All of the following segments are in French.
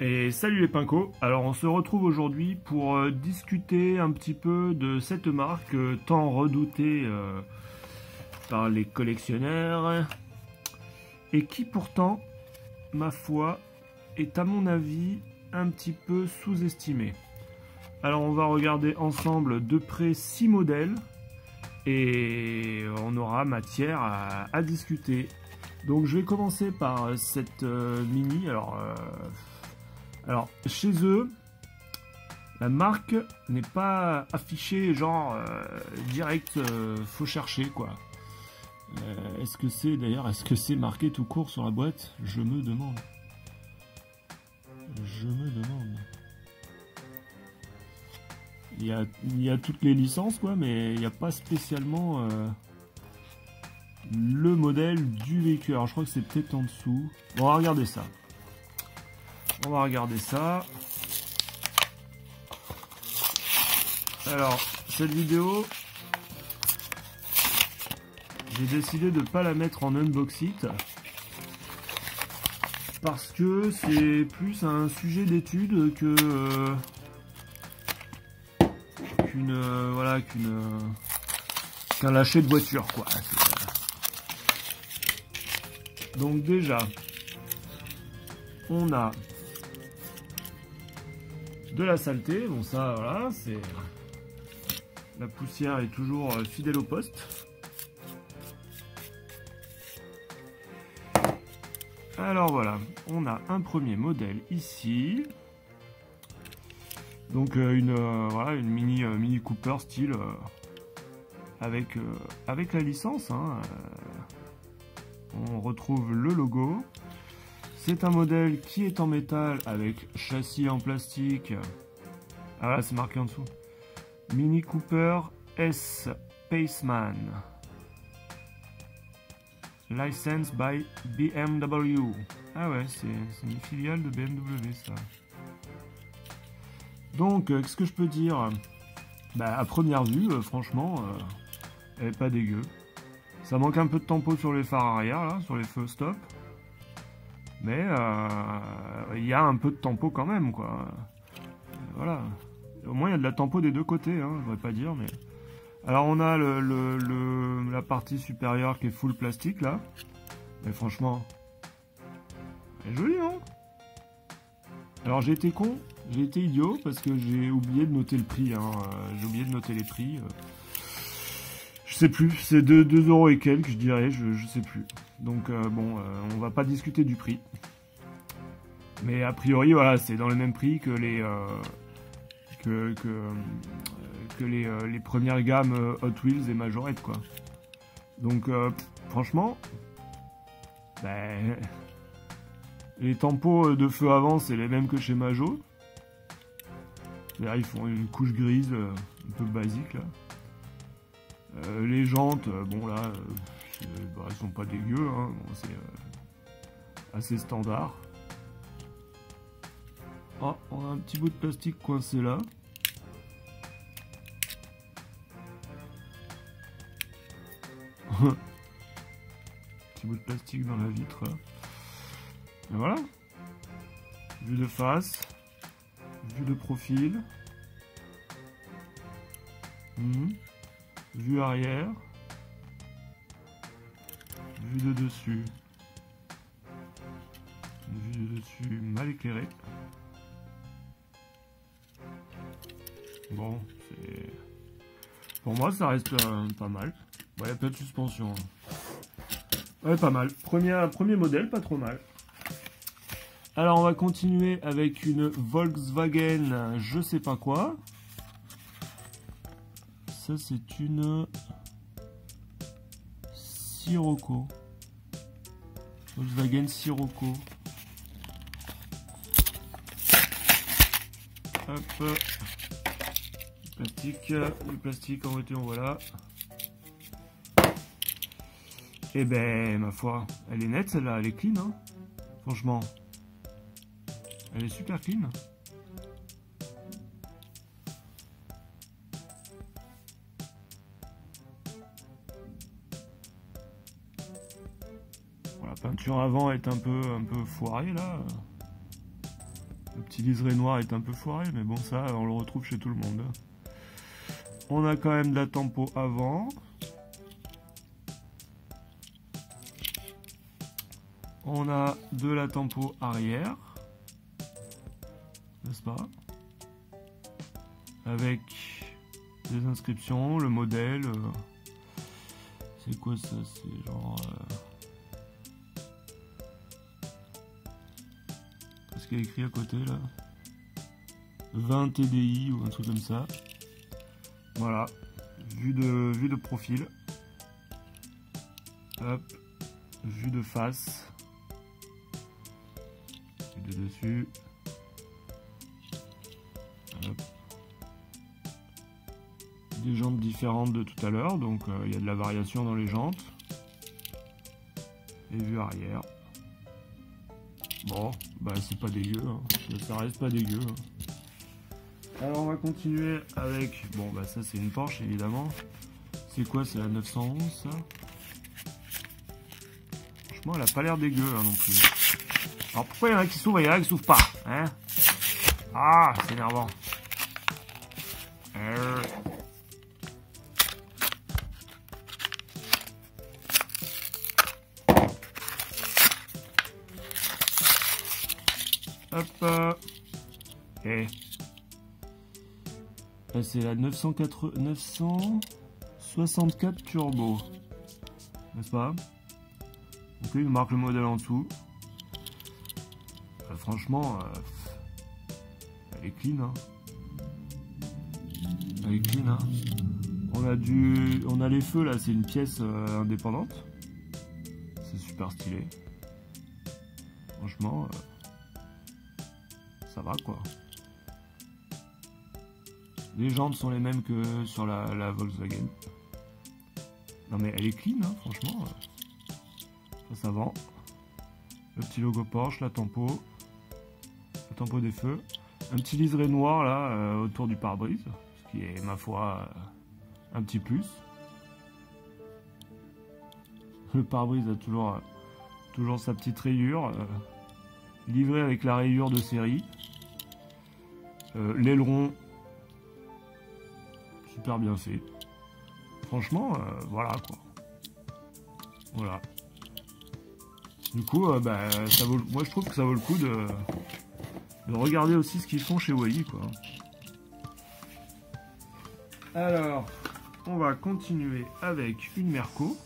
Et salut les pincos. Alors on se retrouve aujourd'hui pour discuter un petit peu de cette marque tant redoutée par les collectionneurs et qui pourtant, ma foi, est à mon avis un petit peu sous-estimée. Alors on va regarder ensemble de près 6 modèles et on aura matière à discuter. Donc je vais commencer par cette mini. Alors chez eux, la marque n'est pas affichée genre direct, faut chercher quoi. Est-ce que c'est d'ailleurs, est-ce que c'est marqué tout court sur la boîte? Je me demande. Il y a toutes les licences quoi, mais il n'y a pas spécialement le modèle du véhicule. Alors je crois que c'est peut-être en dessous. Bon, on va regarder ça. Alors, cette vidéo, j'ai décidé de ne pas la mettre en unboxing parce que c'est plus un sujet d'étude que qu'un lâcher de voiture quoi. Donc déjà, on a de la saleté, bon ça voilà, c'est la poussière est toujours fidèle au poste. Alors voilà, on a un premier modèle ici, donc une mini Cooper style avec la licence. Hein, on retrouve le logo. C'est un modèle qui est en métal avec châssis en plastique. Ah voilà, c'est marqué en dessous. Mini Cooper S Paceman. Licensed by BMW. Ah ouais, c'est une filiale de BMW ça. Donc, qu'est-ce que je peux dire? Bah, à première vue, franchement, elle est pas dégueu. Ça manque un peu de tempo sur les phares arrière, là, sur les feux stop. Mais il y a un peu de tempo quand même, quoi. Voilà. Au moins, il y a de la tempo des deux côtés, hein, je voudrais pas dire, mais... Alors, on a la partie supérieure qui est full plastique, là. Mais franchement, elle est jolie, hein. Alors, j'ai été con, j'ai été idiot, parce que j'ai oublié de noter le prix, hein. J'ai oublié de noter les prix. Je sais plus, c'est 2 € et quelques, je dirais, je sais plus. Donc bon, on va pas discuter du prix. Mais a priori, voilà, c'est dans le même prix que les premières gammes Hot Wheels et Majorette, quoi. Donc franchement, ben, les tampons de feu avant, c'est les mêmes que chez Majo. Là, ils font une couche grise un peu basique, là. Les jantes, bon là, elles sont pas dégueu, hein, bon, c'est assez standard. Oh, on a un petit bout de plastique coincé là. Petit bout de plastique dans la vitre. Et voilà. Vue de face, vue de profil. Vue arrière, vue de dessus, vue de dessus mal éclairée. Bon, c'est... Pour moi, ça reste pas mal. Bon, il y a peu de suspension. Hein. Ouais, pas mal. Premier modèle, pas trop mal. Alors, on va continuer avec une Volkswagen, je sais pas quoi. Ça, c'est une Sirocco. Volkswagen Sirocco. Hop. Le plastique en voiture, voilà. Et ben, ma foi, elle est nette celle-là, elle est clean, hein. Franchement. Elle est super clean. La peinture avant est un peu foirée là. Le petit liseré noir est un peu foiré, mais bon, ça, on le retrouve chez tout le monde. On a quand même de la tempo avant. On a de la tempo arrière. N'est-ce pas? Avec des inscriptions, le modèle. C'est quoi ça? C'est genre... Qu'est-ce qu'il y a écrit à côté là? 20 TDI ou un truc comme ça. Voilà. Vue de profil. Hop. Vue de face. Vue de dessus. Hop. Des jantes différentes de tout à l'heure, donc il y a de la variation dans les jantes. Et vue arrière. Bon, bah c'est pas dégueu, hein. Ça reste pas dégueu. Hein. Alors on va continuer avec, bon bah ça c'est une Porsche évidemment. C'est quoi, c'est la 911 ça? Franchement elle a pas l'air dégueu hein, non plus. Alors pourquoi il y en a qui s'ouvrent et il y en a qui s'ouvrent pas, hein? Ah, c'est énervant. Hop. Et c'est la 964 Turbo. N'est-ce pas? Ok, il marque le modèle en dessous. Franchement, elle est clean. Hein. Elle est clean. Hein. On a les feux là, c'est une pièce indépendante. C'est super stylé. Franchement, ça va quoi. Les jantes sont les mêmes que sur la Volkswagen. Non mais elle est clean, hein, franchement. Ça vend. Le petit logo Porsche, la tempo des feux. Un petit liseré noir là autour du pare-brise, ce qui est ma foi un petit plus. Le pare-brise a toujours sa petite rayure, livré avec la rayure de série. L'aileron, super bien fait. Franchement, voilà quoi. Voilà. Du coup, bah, moi je trouve que ça vaut le coup de regarder aussi ce qu'ils font chez Wally, quoi. Alors, on va continuer avec une Merco.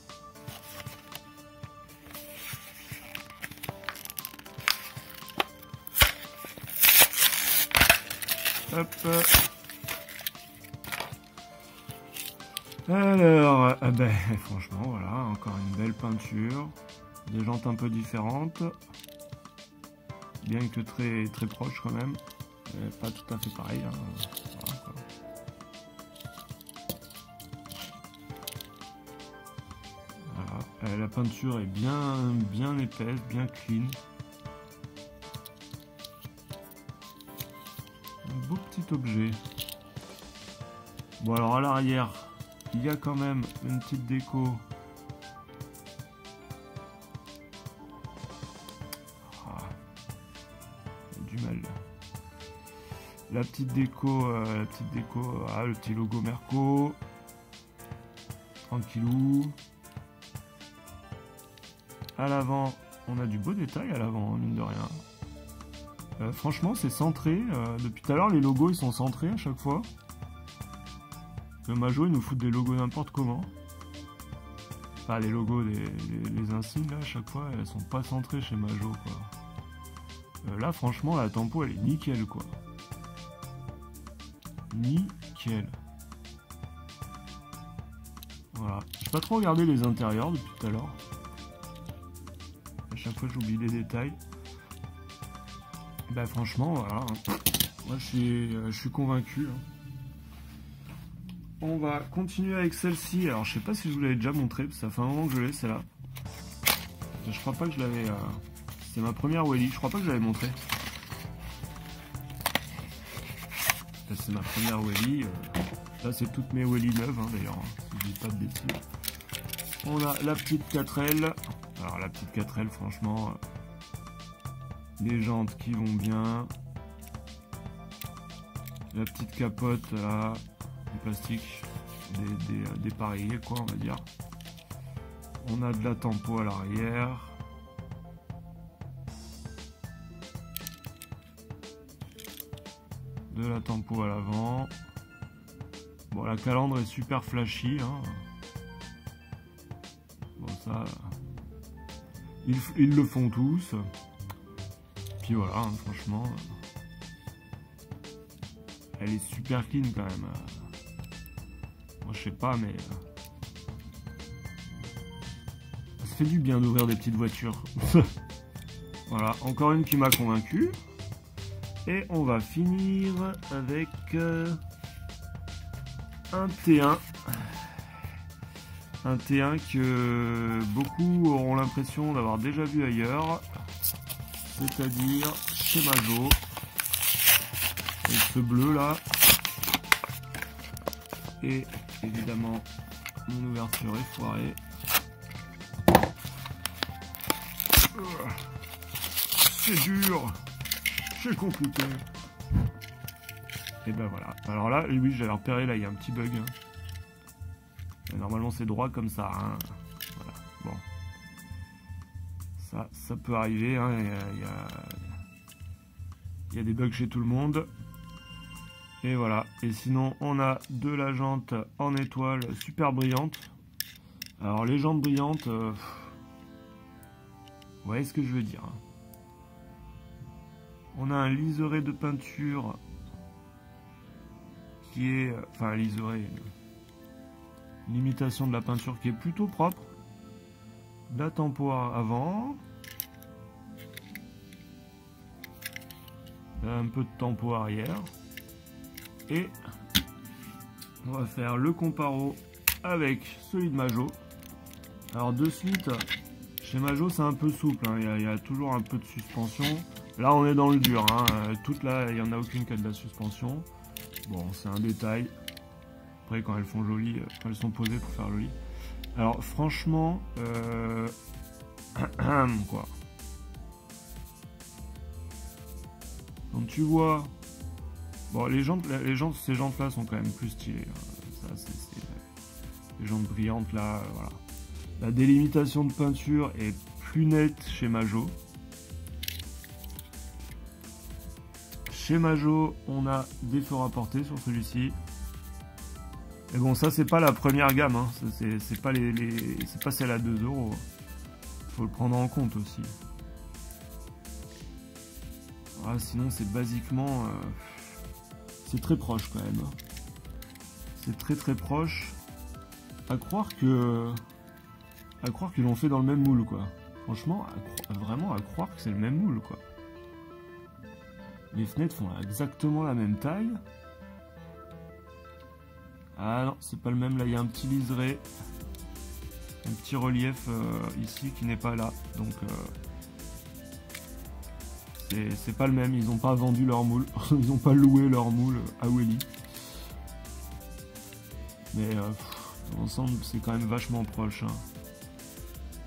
Hop. Alors, ben, franchement, voilà, encore une belle peinture. Des jantes un peu différentes. Bien que très, très proches quand même. Pas tout à fait pareil. Hein. Voilà, quoi. Voilà. La peinture est bien épaisse, bien clean. Un beau petit objet. Bon alors à l'arrière, il y a quand même une petite déco. La petite déco, le petit logo Merco. Tranquillou. À l'avant, on a du beau détail à l'avant, mine de rien. Franchement, c'est centré. Depuis tout à l'heure, les logos ils sont centrés à chaque fois. Le Majo, ils nous foutent des logos n'importe comment. Enfin, les logos, les insignes, là, à chaque fois, elles sont pas centrées chez Majo, quoi. Là, franchement, la tempo, elle est nickel, quoi. Nickel. Voilà. J'ai pas trop regardé les intérieurs depuis tout à l'heure. À chaque fois, j'oublie les détails. Bah, franchement, voilà. Moi, je suis convaincu. On va continuer avec celle-ci. Alors, je sais pas si je vous l'avais déjà montré, parce que ça fait un moment que je l'ai, celle-là. Je crois pas que je l'avais... C'est ma première Wally. Je crois pas que je l'avais montré. C'est ma première Wally. Là, c'est toutes mes Wally neuves, hein, d'ailleurs. Si je dis pas de bêtises. On a la petite 4L. Alors, la petite 4L, franchement... les jantes qui vont bien. La petite capote là, du plastique, des pareillés quoi on va dire. On a de la tempo à l'arrière. De la tempo à l'avant. Bon, la calandre est super flashy. Hein. Bon, ça... Ils le font tous. Puis voilà, hein, franchement... Elle est super clean quand même. Moi, je sais pas, mais... Ça fait du bien d'ouvrir des petites voitures. Voilà, encore une qui m'a convaincu. Et on va finir avec un T1. Un T1 que beaucoup auront l'impression d'avoir déjà vu ailleurs. C'est-à-dire chez Majo. Avec ce bleu là. Et évidemment, mon ouverture est foirée. C'est dur. C'est compliqué. Et ben voilà. Alors là, oui, j'avais repéré, là, il y a un petit bug. Normalement, c'est droit comme ça. Hein. Voilà. Bon. Ça peut arriver. Hein. Il y a des bugs chez tout le monde. Et voilà. Et sinon, on a de la jante en étoile super brillante. Alors, les jantes brillantes... Vous voyez ce que je veux dire. Hein. On a un liseré de peinture qui est... Enfin, un liseré... Une imitation de la peinture qui est plutôt propre. De la tempo avant. Un peu de tempo arrière. Et on va faire le comparo avec celui de Majo. Alors de suite, chez Majo c'est un peu souple. Hein. Il y a toujours un peu de suspension. Là on est dans le dur, hein. Toute là il n'y en a aucune qui a de la suspension. Bon c'est un détail. Après quand elles font joli, quand elles sont posées pour faire joli. Alors franchement, quoi. Quand tu vois, bon ces jantes là sont quand même plus stylées. Ça c'est les jantes brillantes là, voilà. La délimitation de peinture est plus nette chez Majo. Chez Majo, on a des feux rapportés sur celui-ci. Et bon, ça c'est pas la première gamme, hein. C'est pas c'est pas celle à 2 €. Faut le prendre en compte aussi. Ah, sinon c'est basiquement, c'est très proche quand même. C'est très proche. À croire qu'ils l'ont fait dans le même moule quoi. Franchement, vraiment à croire que c'est le même moule quoi. Les fenêtres font exactement la même taille. Ah non, c'est pas le même. Là, il y a un petit liseré. Un petit relief ici qui n'est pas là. Donc, c'est pas le même. Ils n'ont pas vendu leur moule. Ils n'ont pas loué leur moule à Welly. Mais dans l'ensemble, c'est quand même vachement proche. Hein.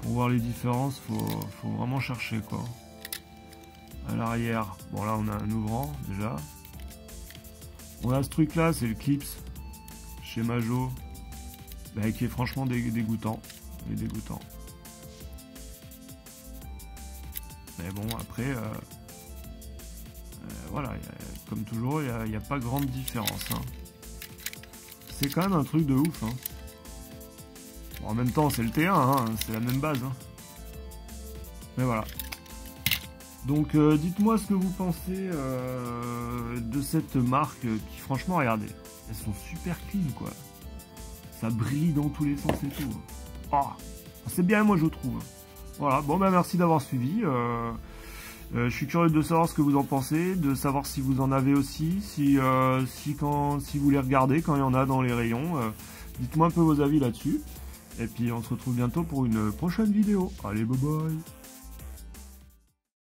Pour voir les différences, faut vraiment chercher quoi. À l'arrière, bon là on a un ouvrant déjà. On a ce truc là, c'est le clips chez Majo, bah, qui est franchement dégoûtant. Mais bon après, voilà, comme toujours, il n'y a pas grande différence. Hein. C'est quand même un truc de ouf. Hein. Bon, en même temps, c'est le T1, hein, c'est la même base. Hein. Mais voilà. Donc dites-moi ce que vous pensez de cette marque qui franchement regardez, elles sont super clean quoi. Ça brille dans tous les sens et tout. Oh, c'est bien moi je trouve. Voilà, bon bah merci d'avoir suivi. Je suis curieux de savoir ce que vous en pensez, de savoir si vous en avez aussi, si vous les regardez quand il y en a dans les rayons. Dites-moi un peu vos avis là-dessus. Et puis on se retrouve bientôt pour une prochaine vidéo. Allez bye bye.